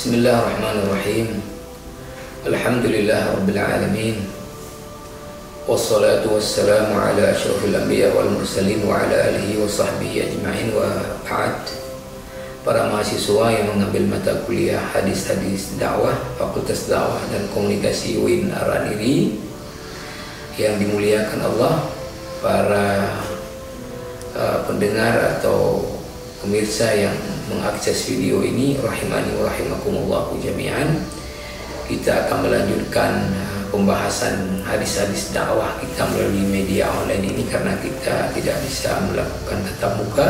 Bismillahirrahmanirrahim. Alhamdulillah Rabbil Alamin. Wassalatu wassalamu ala asyrafil anbiya wal mursalin wa ala alihi wa sahbihi ajma'in wa ba'd. Para mahasiswa yang mengambil mata kuliah hadis-hadis dakwah, Fakultas Dakwah dan Komunikasi UIN Araniri yang dimuliakan Allah, para pendengar atau pemirsa yang mengakses video ini, rahimani wa rahimakumullah jami'an. Kita akan melanjutkan pembahasan hadis-hadis dakwah kita melalui media online ini karena kita tidak bisa melakukan tatap muka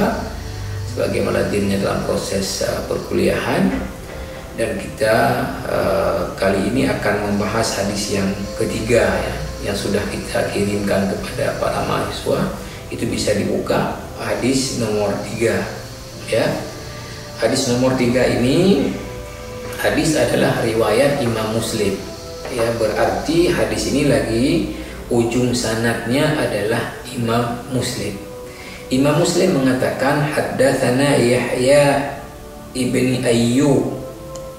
sebagaimana dirinya dalam proses perkuliahan. Dan kita kali ini akan membahas hadis yang ketiga yang sudah kita kirimkan kepada para mahasiswa. Itu bisa dibuka hadis nomor 3 ya. Hadis nomor 3 ini hadis adalah riwayat Imam Muslim ya, berarti hadis ini lagi ujung sanadnya adalah Imam Muslim. Imam Muslim mengatakan haddatsana Yahya ibni Ayyub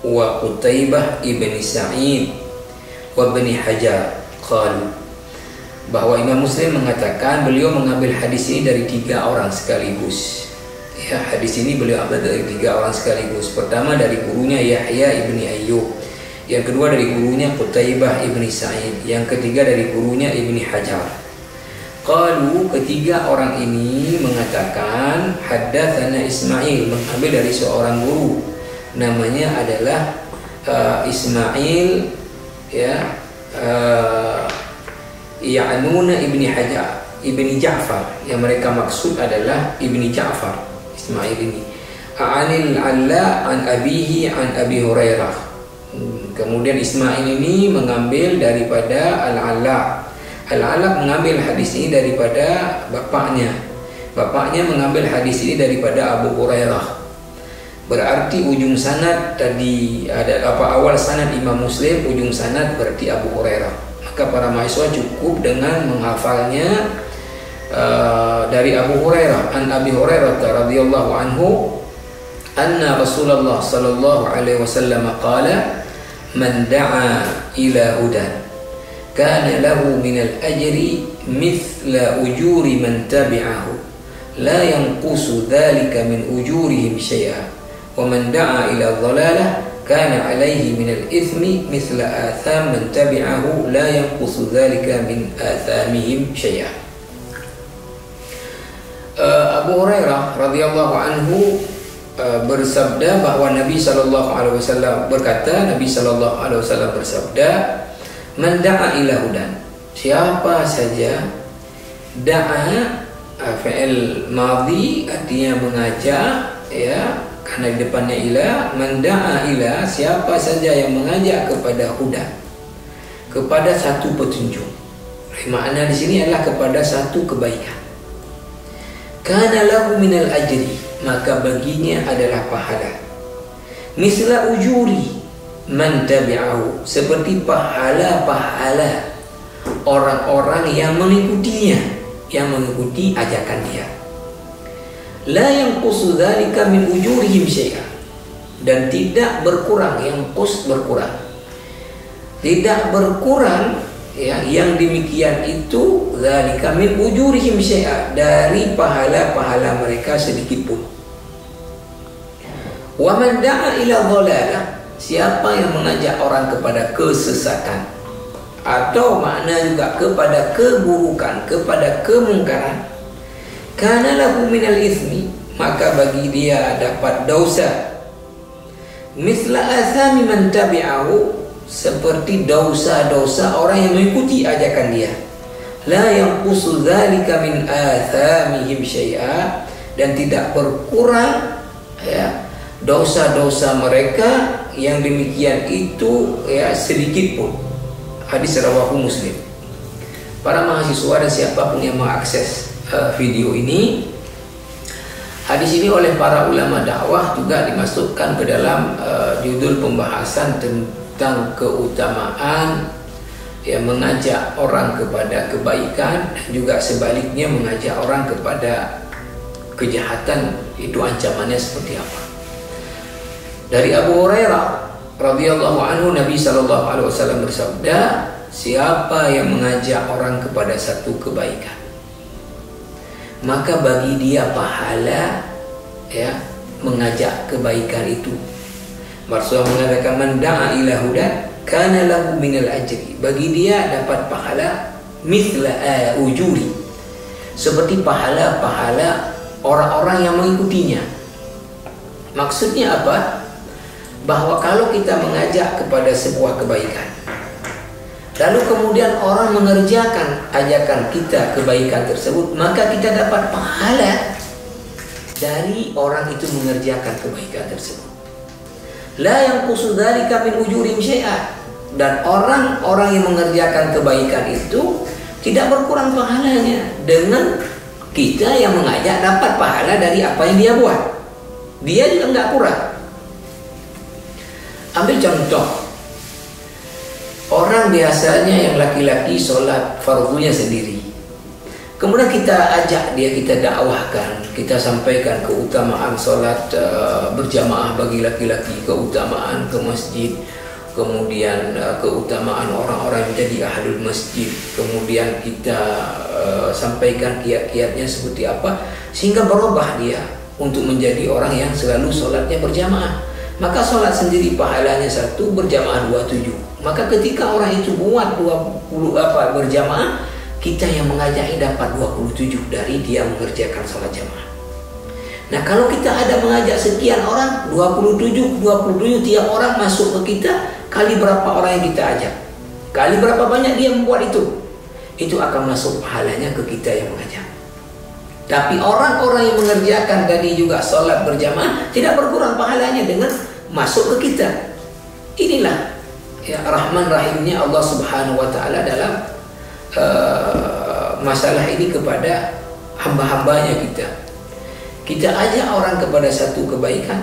wa Qutaibah ibni Sa'id wa ibni Hajar qala, bahwa Imam Muslim mengatakan beliau mengambil hadis ini dari 3 orang sekaligus. Ya, hadis ini beliau ambil dari 3 orang sekaligus. Pertama dari gurunya Yahya ibni Ayyub, yang kedua dari gurunya Qutaibah ibni Sa'id, yang ketiga dari gurunya Ibni Hajar. Qalu, ketiga orang ini mengatakan haddatsana Ismail, mengambil dari seorang guru, namanya adalah Ismail ya, Ya'nuna ibni Hajar ibni Ja'far, yang mereka maksud adalah Ibni Ja'far. Ismail ini Anil Alla an abihi an Abi Hurairah. Kemudian Ismail ini mengambil daripada Al-Alla. Al-Alla mengambil hadis ini daripada bapaknya. Bapaknya mengambil hadis ini daripada Abu Hurairah. Berarti ujung sanad tadi ada awal sanad Imam Muslim, ujung sanad berarti Abu Hurairah. Maka para mahasiswa cukup dengan menghafalnya dari Abu Hurairah, an Abi Hurairah radhiyallahu anhu, anna Rasulullah sallallahu alaihi wasallam qala man da'a ila hudan kana lahu min al-ajri mithla ujuri man tabi'ahu la yanqusu dhalika min ujurihim shay'a wa man da'a ila dhalalah kana alayhi min al-ithmi mithla atham man tabi'ahu la yanqusu dhalika min athamihim shay'a. Abu Hurairah radhiyallahu anhu bersabda bahwa Nabi sallallahu alaihi wasallam berkata, Nabi sallallahu alaihi wasallam bersabda, man da'a ila hudan, siapa saja, da'a fi'il madhi artinya mengajak ya, karena di depannya ila, man da'a ila, siapa saja yang mengajak kepada hudan, kepada satu petunjuk. Makna di sini adalah kepada satu kebaikan. Kana lahu minal ajri, maka baginya adalah pahala. Misla ujuri man tabi'ahu, seperti pahala-pahala orang-orang yang mengikutinya, yang mengikuti ajakan dia. La yanqusu dzalika min ujurihim syai'a, dan tidak berkurang, yang berkurang. Tidak berkurang ya, yang demikian itu dzalika min ujurihim syai'a, dari pahala-pahala mereka sedikit pun. Wa man da'a ila dhalalah, siapa yang mengajak orang kepada kesesatan, atau makna juga kepada keburukan, kepada kemungkaran, kana lahu minal itsmi, maka bagi dia dapat dosa, misla athami man tabi'ahu, seperti dosa-dosa orang yang mengikuti ajakan dia. La yanqusu dzalika min athamihim syai'a, dan tidak berkurang ya dosa-dosa mereka yang demikian itu ya sedikit pun. Hadis rawahu Muslim. Para mahasiswa dan siapapun yang mengakses video ini, hadis ini oleh para ulama dakwah juga dimasukkan ke dalam judul pembahasan tentang keutamaan yang mengajak orang kepada kebaikan, dan juga sebaliknya mengajak orang kepada kejahatan, itu ancamannya seperti apa. Dari Abu Hurairah radhiyallahu anhu, Nabi sallallahu alaihi wasallam bersabda, siapa yang mengajak orang kepada satu kebaikan, maka bagi dia pahala ya mengajak kebaikan itu. Rasulullah mengatakan, man da'a ila hudan kana lahu minal ajri, bagi dia dapat pahala mithla ujuri, seperti pahala-pahala orang-orang yang mengikutinya. Maksudnya apa? Bahwa kalau kita mengajak kepada sebuah kebaikan, lalu kemudian orang mengerjakan ajakan kita kebaikan tersebut, maka kita dapat pahala dari orang itu mengerjakan kebaikan tersebut. La yanqusu dzalika min ujurihim syai'a, dan orang-orang yang mengerjakan kebaikan itu tidak berkurang pahalanya dengan kita yang mengajak dapat pahala dari apa yang dia buat. Dia juga enggak kurang. Ambil contoh, orang biasanya yang laki-laki sholat fardunya sendiri, kemudian kita ajak dia, kita dakwahkan, kita sampaikan keutamaan sholat berjamaah bagi laki-laki, keutamaan ke masjid, kemudian keutamaan orang-orang yang menjadi ahlul masjid, kemudian kita sampaikan kiat-kiatnya seperti apa, sehingga berubah dia untuk menjadi orang yang selalu sholatnya berjamaah. Maka sholat sendiri pahalanya 1, berjamaah 27. Maka ketika orang itu buat 20 berjamaah, kita yang mengajaknya dapat 27 dari dia mengerjakan sholat jamaah. Nah, kalau kita ada mengajak sekian orang, 27 tiap orang masuk ke kita, kali berapa orang yang kita ajak, kali berapa banyak dia membuat itu akan masuk pahalanya ke kita yang mengajak. Tapi orang-orang yang mengerjakan tadi juga sholat berjamaah tidak berkurang pahalanya dengan masuk ke kita. Inilah ya Rahman Rahimnya Allah Subhanahu wa Ta'ala dalam masalah ini kepada hamba-hambanya kita. Kita ajak orang kepada satu kebaikan,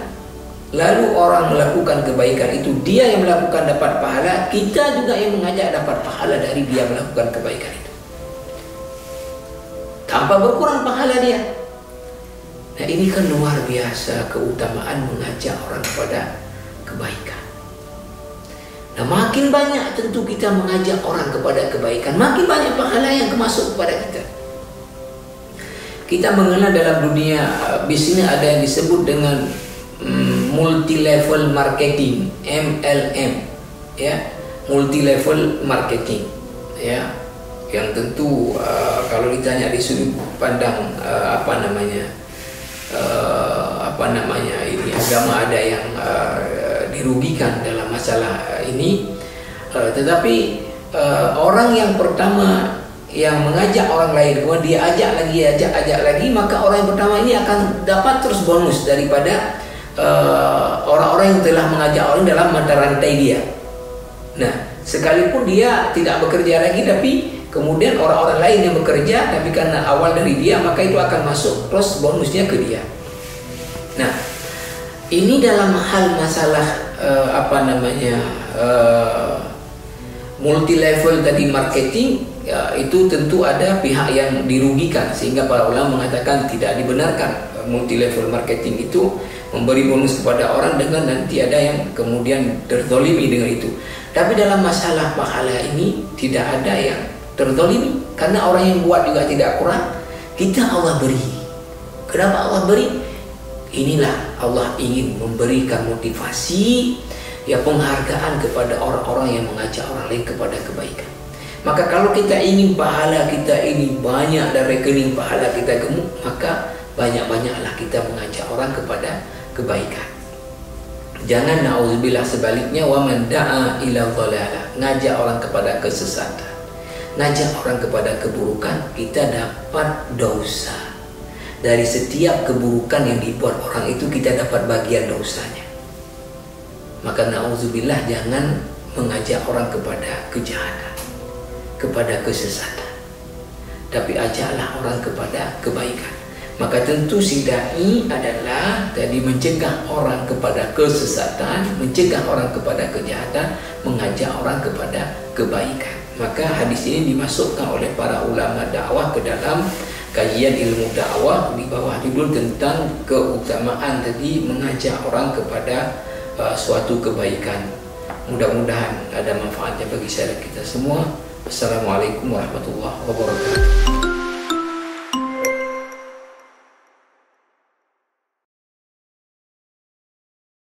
lalu orang melakukan kebaikan itu, dia yang melakukan dapat pahala, kita juga yang mengajak dapat pahala dari dia melakukan kebaikan itu, tanpa berkurang pahala dia. Nah, ini kan luar biasa keutamaan mengajak orang kepada kebaikan. Nah, makin banyak tentu kita mengajak orang kepada kebaikan, makin banyak pahala yang masuk kepada kita. Kita mengenal dalam dunia bisnis ada yang disebut dengan multi level marketing, MLM, ya, multi level marketing, ya, yang tentu kalau ditanya di sudut pandang ini agama ada yang dirugikan dalam masalah ini, tetapi orang yang pertama yang mengajak orang lain, kemudian dia ajak lagi, maka orang yang pertama ini akan dapat terus bonus daripada orang-orang yang telah mengajak orang dalam mata rantai dia. Nah, sekalipun dia tidak bekerja lagi, tapi kemudian orang-orang lain yang bekerja, tapi karena awal dari dia, maka itu akan masuk terus bonusnya ke dia. Nah, ini dalam hal masalah multi level tadi marketing, ya, itu tentu ada pihak yang dirugikan, sehingga para ulama mengatakan tidak dibenarkan multi level marketing itu memberi bonus kepada orang dengan nanti ada yang kemudian terzolimi dengan itu. Tapi dalam masalah pahala ini tidak ada yang terzolimi, karena orang yang buat juga tidak kurang, kita Allah beri. Kenapa Allah beri? Inilah Allah ingin memberikan motivasi, ya, penghargaan kepada orang-orang yang mengajak orang lain kepada kebaikan. Maka kalau kita ingin pahala kita ini banyak dan rekening pahala kita gemuk, maka banyak-banyaklah kita mengajak orang kepada kebaikan. Jangan na'udzubillah sebaliknya, wa man da'a ila dhalalah, ngajak orang kepada kesesatan, ngajak orang kepada keburukan, kita dapat dosa. Dari setiap keburukan yang dibuat orang itu kita dapat bagian dosanya. Maka na'udzubillah, jangan mengajak orang kepada kejahatan, kepada kesesatan, tapi ajaklah orang kepada kebaikan. Maka tentu si dai adalah tadi mencegah orang kepada kesesatan, mencegah orang kepada kejahatan, mengajak orang kepada kebaikan. Maka hadis ini dimasukkan oleh para ulama dakwah ke dalam kajian ilmu dakwah di bawah judul tentang keutamaan tadi mengajak orang kepada suatu kebaikan. Mudah-mudahan ada manfaatnya bagi syariat kita semua. Assalamualaikum warahmatullahi wabarakatuh.